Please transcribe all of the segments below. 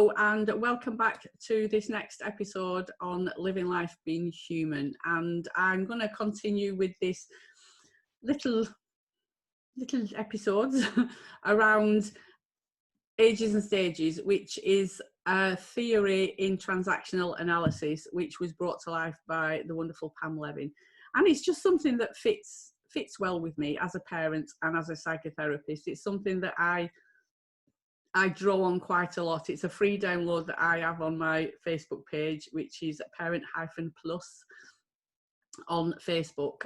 Hello and welcome back to this next episode on Living Life Being Human, and I'm going to continue with this little episodes around ages and stages, which is a theory in transactional analysis which was brought to life by the wonderful Levin, and it's just something that fits well with me as a parent and as a psychotherapist. It's something that I draw on quite a lot. It's a free download that I have on my Facebook page, which is parent-plus on Facebook.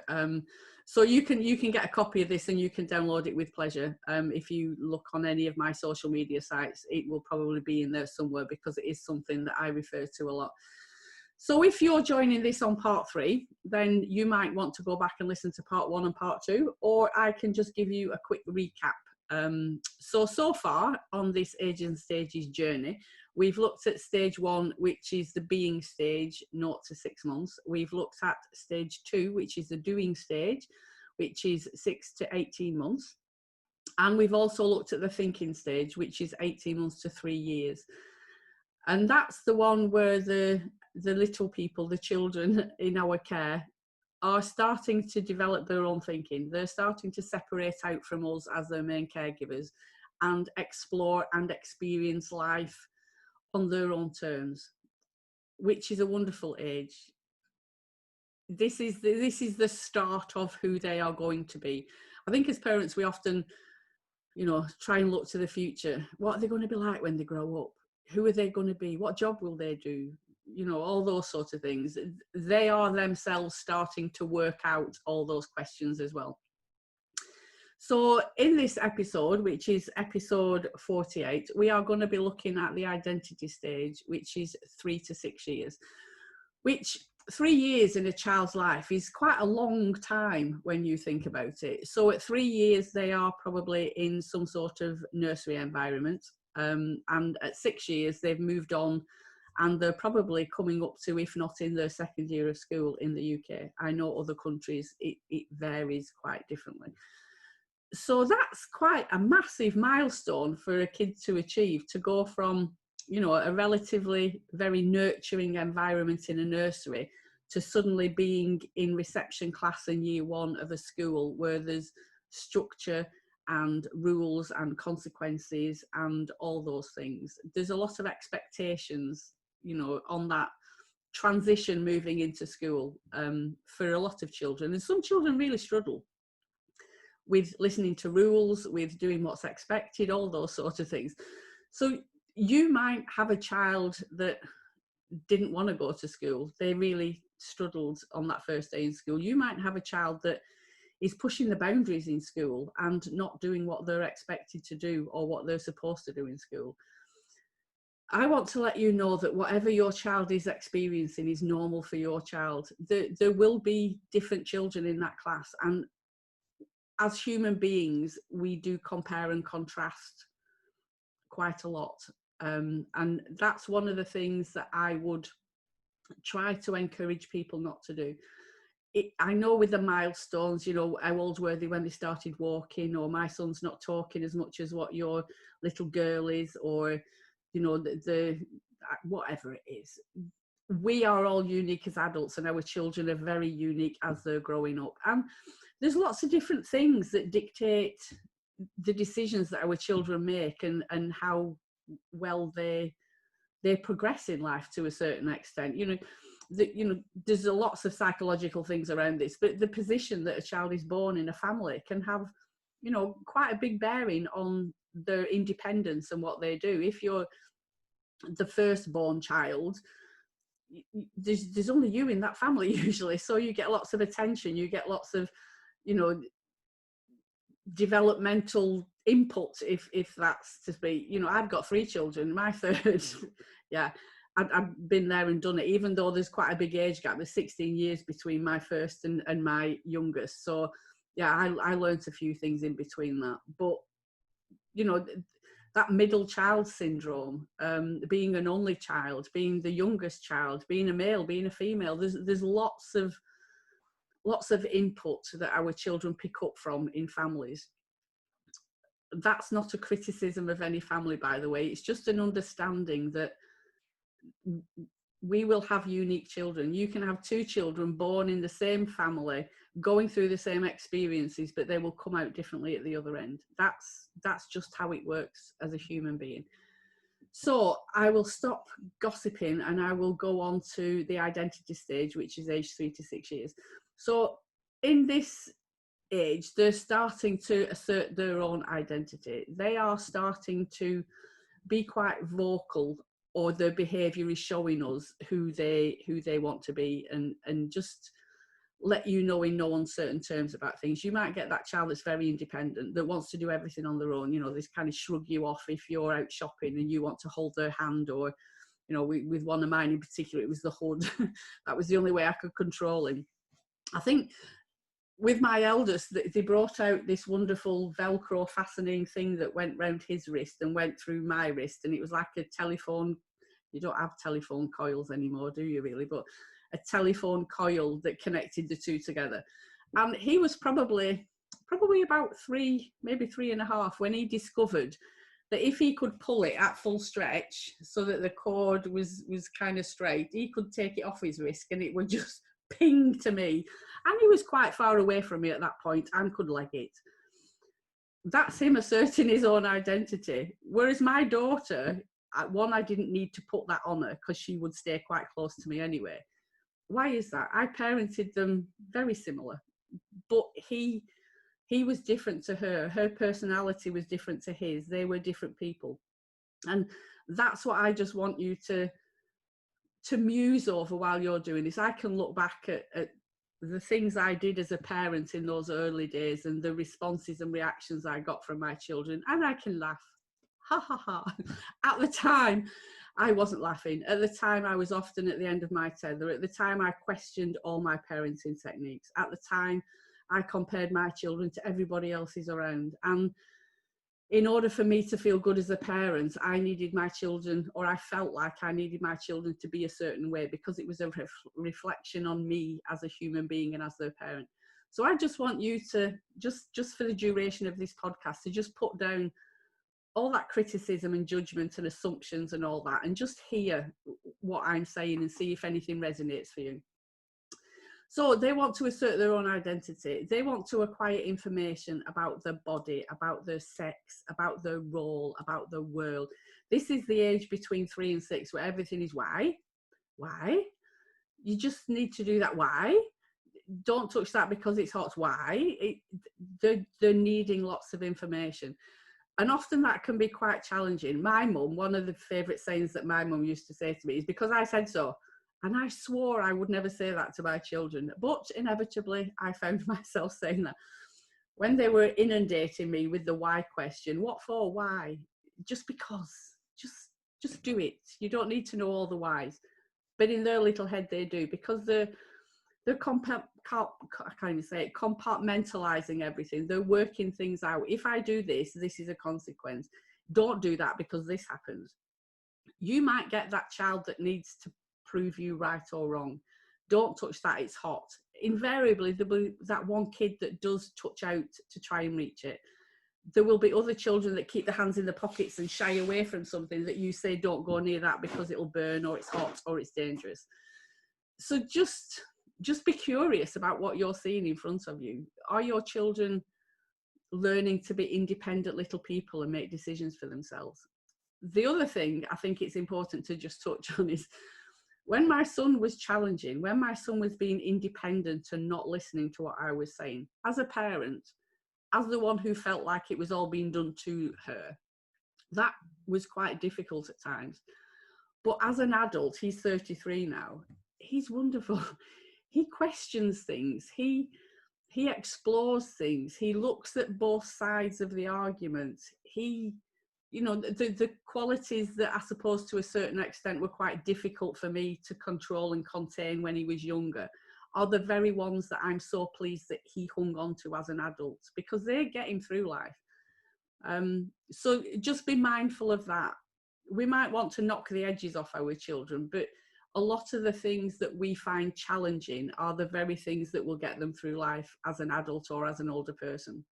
So you can get a copy of this and you can download it with pleasure. If you look on any of my social media sites, it will probably be in there somewhere because it is something that I refer to a lot. So if you're joining this on part 3, then you might want to go back and listen to part 1 and part 2, or I can just give you a quick recap. So far on this Ages and Stages journey, we've looked at stage 1, which is the being stage, 0 to 6 months. We've looked at stage 2, which is the doing stage, which is 6 to 18 months. And we've also looked at the thinking stage, which is 18 months to 3 years. And that's the one where the little people, the children in our care, are starting to develop their own thinking. They're starting to separate out from us as their main caregivers and explore and experience life on their own terms, which is a wonderful age. This is the start of who they are going to be. I think as parents, we often, try and look to the future. What are they going to be like when they grow up? Who are they going to be? What job will they do? All those sorts of things. They are themselves starting to work out all those questions as well. So in this episode, which is episode 48, we are going to be looking at the identity stage, which is 3 to 6 years, which 3 years in a child's life is quite a long time when you think about it. So at 3 years, they are probably in some sort of nursery environment. And at 6 years, they've moved on and they're probably coming up to, if not in their second year of school in the UK. I know other countries, it varies quite differently. So that's quite a massive milestone for a kid to achieve, to go from, a relatively very nurturing environment in a nursery to suddenly being in reception class in year 1 of a school where there's structure and rules and consequences and all those things. There's a lot of expectations, on that transition moving into school for a lot of children. And some children really struggle with listening to rules, with doing what's expected, all those sorts of things. So you might have a child that didn't want to go to school. They really struggled on that first day in school. You might have a child that is pushing the boundaries in school and not doing what they're expected to do or what they're supposed to do in school. I want to let you know that whatever your child is experiencing is normal for your child. There will be different children in that class, and as human beings, we do compare and contrast quite a lot. And that's one of the things that I would try to encourage people not to do. I know with the milestones, how old were they when they started walking, or my son's not talking as much as what your little girl is, or the whatever it is. We are all unique as adults, and our children are very unique as they're growing up. And there's lots of different things that dictate the decisions that our children make and how well they progress in life to a certain extent. There's lots of psychological things around this, but the position that a child is born in a family can have, quite a big bearing on their independence and what they do. If you're the firstborn child, there's only you in that family usually, so you get lots of attention, you get lots of developmental input, if that's to be. I've got 3 children. My third I've been there and done it, even though there's quite a big age gap. There's 16 years between my first and my youngest, so I learned a few things in between that. But that middle child syndrome, being an only child, being the youngest child, being a male, being a female, there's lots of input that our children pick up from in families. That's not a criticism of any family, by the way. It's just an understanding that we will have unique children. You can have two children born in the same family, going through the same experiences, but they will come out differently at the other end. That's just how it works as a human being. So I will stop gossiping and I will go on to the identity stage, which is age 3 to 6 years. So in this age, they're starting to assert their own identity. They are starting to be quite vocal, or their behaviour is showing us who they want to be, and just let you know in no uncertain terms about things. You might get that child that's very independent, that wants to do everything on their own. You know, this kind of shrug you off if you're out shopping and you want to hold their hand, or, you know, with one of mine in particular, it was the hood. That was the only way I could control him. I think with my eldest, they brought out this wonderful Velcro fastening thing that went round his wrist and went through my wrist, and it was like a telephone. You don't have telephone coils anymore, do you really? But a telephone coil that connected the two together. And he was probably about 3, maybe 3.5, when he discovered that if he could pull it at full stretch so that the cord was kind of straight, he could take it off his wrist and it would just ping to me. And he was quite far away from me at that point and could leg it. That's him asserting his own identity. Whereas my daughter, one, I didn't need to put that on her because she would stay quite close to me anyway. Why is that? I parented them very similar, but he was different to her. Her personality was different to his. They were different people. And that's what I just want you to muse over while you're doing this. I can look back at the things I did as a parent in those early days and the responses and reactions I got from my children, and I can laugh. Ha ha ha. At the time, I wasn't laughing. At the time, I was often at the end of my tether. At the time, I questioned all my parenting techniques. At the time, I compared my children to everybody else's around. And in order for me to feel good as a parent, I needed my children, or I felt like I needed my children to be a certain way, because it was a reflection on me as a human being and as their parent. So I just want you to, just for the duration of this podcast, to just put down all that criticism and judgment and assumptions and all that, and just hear what I'm saying and see if anything resonates for you. So they want to assert their own identity. They want to acquire information about their body, about their sex, about their role, about their world. This is the age between 3 and 6 where everything is why. Why? You just need to do that. Why? Don't touch that because it's hot. Why? They're needing lots of information. And often that can be quite challenging. My mum, one of the favourite sayings that my mum used to say to me is, because I said so. And I swore I would never say that to my children. But inevitably, I found myself saying that. When they were inundating me with the why question, what for, why? Just because. Just do it. You don't need to know all the whys. But in their little head, they do, because they're compartmentalizing everything. They're working things out. If I do this, this is a consequence. Don't do that because this happens. You might get that child that needs to prove you right or wrong. Don't touch that, it's hot. Invariably, there will be that one kid that does touch out to try and reach it. There will be other children that keep their hands in their pockets and shy away from something that you say, don't go near that because it'll burn, or it's hot, or it's dangerous. So just be curious about what you're seeing in front of you. Are your children learning to be independent little people and make decisions for themselves? The other thing I think it's important to just touch on is, when my son was challenging, when my son was being independent and not listening to what I was saying, as a parent, as the one who felt like it was all being done to her, that was quite difficult at times. But as an adult, he's 33 now, he's wonderful. He questions things. He explores things. He looks at both sides of the argument. You know, the qualities that I suppose to a certain extent were quite difficult for me to control and contain when he was younger are the very ones that I'm so pleased that he hung on to as an adult, because they get him through life. So just be mindful of that. We might want to knock the edges off our children, but a lot of the things that we find challenging are the very things that will get them through life as an adult or as an older person.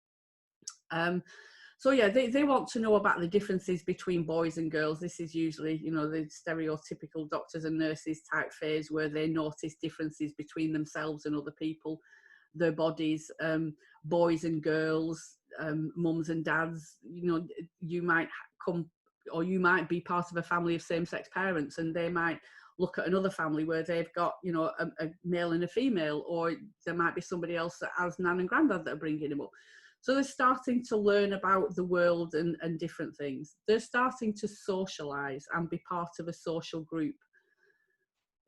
So yeah, they want to know about the differences between boys and girls. This is usually, you know, the stereotypical doctors and nurses type phase where they notice differences between themselves and other people, their bodies, boys and girls, mums and dads. You know, you might come, or you might be part of a family of same-sex parents, and they might look at another family where they've got, you know, a male and a female, or there might be somebody else that has nan and granddad that are bringing him up. So they're starting to learn about the world and different things. They're starting to socialise and be part of a social group.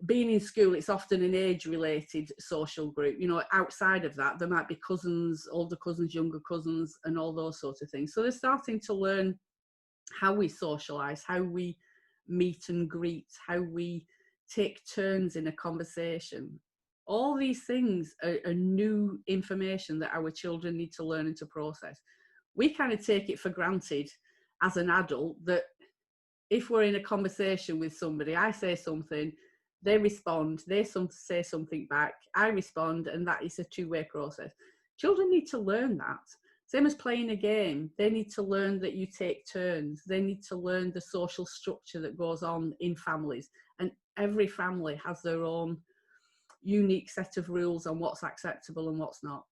Being in school, it's often an age-related social group. You know, outside of that, there might be cousins, older cousins, younger cousins, and all those sorts of things. So they're starting to learn how we socialise, how we meet and greet, how we take turns in a conversation. All these things are new information that our children need to learn and to process. We kind of take it for granted as an adult that if we're in a conversation with somebody, I say something, they respond, they say something back, I respond, and that is a two-way process. Children need to learn that. Same as playing a game, they need to learn that you take turns. They need to learn the social structure that goes on in families. And every family has their own unique set of rules on what's acceptable and what's not.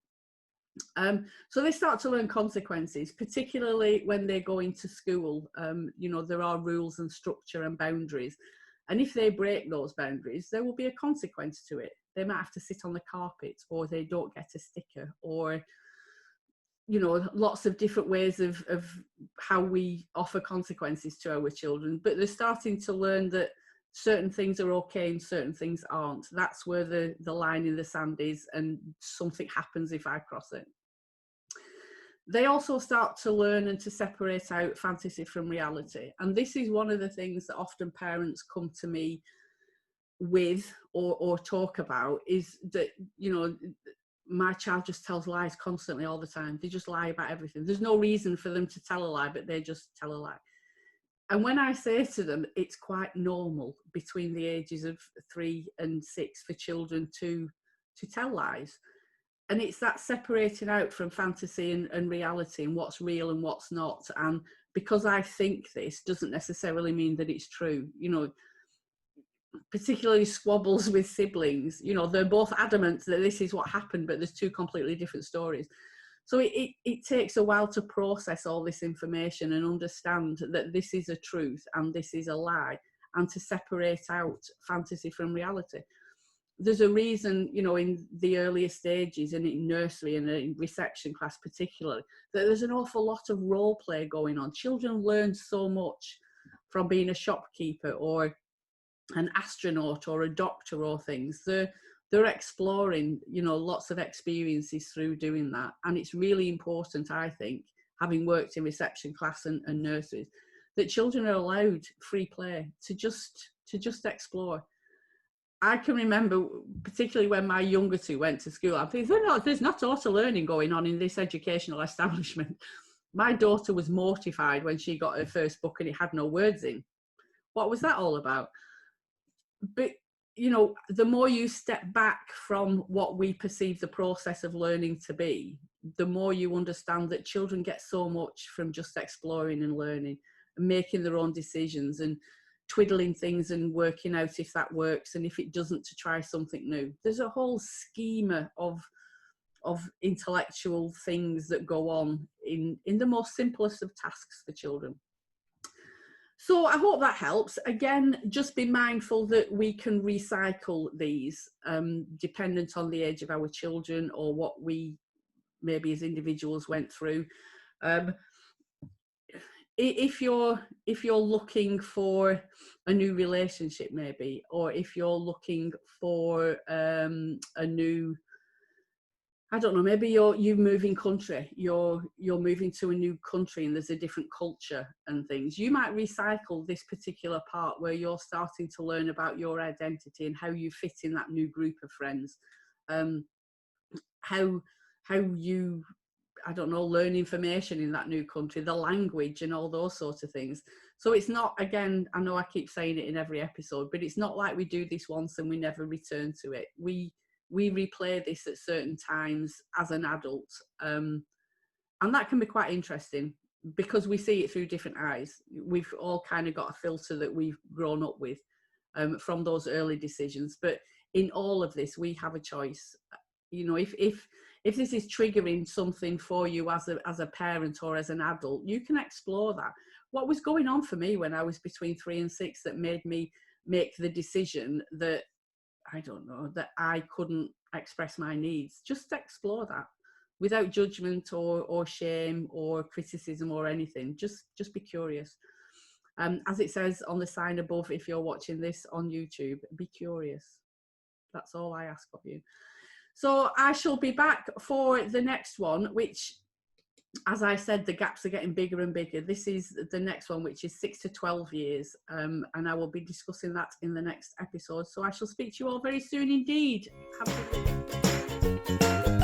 So they start to learn consequences, particularly when they go into school. You know, there are rules and structure and boundaries. And if they break those boundaries, there will be a consequence to it. They might have to sit on the carpet, or they don't get a sticker, or, you know, lots of different ways of how we offer consequences to our children. But they're starting to learn that certain things are okay and certain things aren't. That's where the line in the sand is, and something happens if I cross it. They also start to learn and to separate out fantasy from reality. And this is one of the things that often parents come to me with or talk about, is that, you know, my child just tells lies constantly all the time. They just lie about everything. There's no reason for them to tell a lie, but they just tell a lie. And when I say to them, it's quite normal between the ages of 3 and 6 for children to tell lies. And it's that separating out from fantasy and reality, and what's real and what's not. And because I think this doesn't necessarily mean that it's true. You know, particularly squabbles with siblings, you know, they're both adamant that this is what happened, but there's two completely different stories. So it takes a while to process all this information and understand that this is a truth and this is a lie, and to separate out fantasy from reality. There's a reason, you know, in the earlier stages and in nursery and in reception class particularly, that there's an awful lot of role play going on. Children learn so much from being a shopkeeper or an astronaut or a doctor or things. They're exploring, you know, lots of experiences through doing that. And it's really important, I think, having worked in reception class and nurseries, that children are allowed free play to just explore. I can remember, particularly when my younger two went to school, I think there's not a lot of learning going on in this educational establishment. My daughter was mortified when she got her first book and it had no words in. What was that all about? But, you know, the more you step back from what we perceive the process of learning to be, the more you understand that children get so much from just exploring and learning and making their own decisions and twiddling things and working out if that works, and if it doesn't, to try something new. There's a whole schema of intellectual things that go on in the most simplest of tasks for children. So I hope that helps. Again, just be mindful that we can recycle these, dependent on the age of our children or what we maybe as individuals went through. If you're looking for a new relationship, maybe, or if you're looking for a new, I don't know, maybe you're moving country, you're moving to a new country and there's a different culture and things, you might recycle this particular part where you're starting to learn about your identity and how you fit in that new group of friends, how you, I don't know, learn information in that new country, the language and all those sorts of things. So it's not, again, I know I keep saying it in every episode, but it's not like we do this once and we never return to it. We replay this at certain times as an adult. And that can be quite interesting. because we see it through different eyes. We've all kind of got a filter that we've grown up with from those early decisions. But in all of this, we have a choice. You know, if this is triggering something for you as a parent or as an adult, you can explore that. What was going on for me when I was between 3 and 6 that made me make the decision that, I don't know, that I couldn't express my needs? Just explore that without judgment or shame or criticism or anything. Just be curious. As it says on the sign above, if you're watching this on YouTube, be curious. That's all I ask of you. So I shall be back for the next one, which, as I said, the gaps are getting bigger and bigger. This is the next one, which is 6 to 12 years. And I will be discussing that in the next episode. So I shall speak to you all very soon indeed. Have a good day.